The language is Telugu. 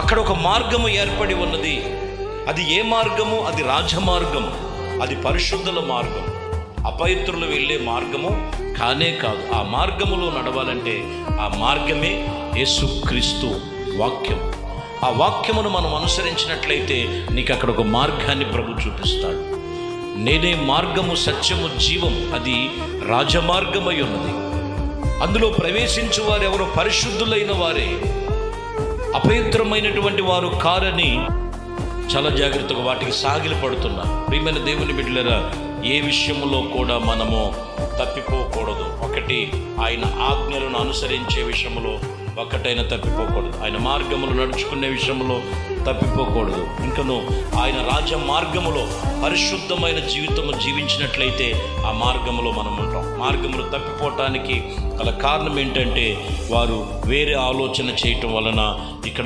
అక్కడ ఒక మార్గము ఏర్పడి ఉన్నది. అది ఏ మార్గము? అది రాజమార్గం, అది పరిశుద్ధుల మార్గం. అపవిత్రులు వెళ్ళే మార్గము కానే కాదు. ఆ మార్గములో నడవాలంటే ఆ మార్గమే యేసుక్రీస్తు వాక్యం. ఆ వాక్యమును మనం అనుసరించినట్లయితే నీకు అక్కడ ఒక మార్గాన్ని ప్రభు చూపిస్తాడు. నేనే మార్గము, సత్యము, జీవం. అది రాజమార్గమై ఉన్నది. అందులో ప్రవేశించు వారు ఎవరు? పరిశుద్ధులైన వారే, అపవిత్రమైనటువంటి వారు కారని చాలా జాగ్రత్తగా వాటికి సాగిలి పడుతున్నారు. ప్రియమైన దేవుని బిడ్డలారా, ఏ విషయంలో కూడా మనము తప్పిపోకూడదు. ఒకటి, ఆయన ఆజ్ఞలను అనుసరించే విషయంలో ఒక్కటైనా తప్పిపోకూడదు. ఆయన మార్గములు నడుచుకునే విషయంలో తప్పిపోకూడదు. ఇంకను ఆయన రాజ మార్గములో పరిశుద్ధమైన జీవితము జీవించినట్లయితే ఆ మార్గములో మనం ఉంటాం. మార్గములు తప్పిపోవటానికి గల కారణం ఏంటంటే వారు వేరే ఆలోచన చేయటం వలన ఇక్కడ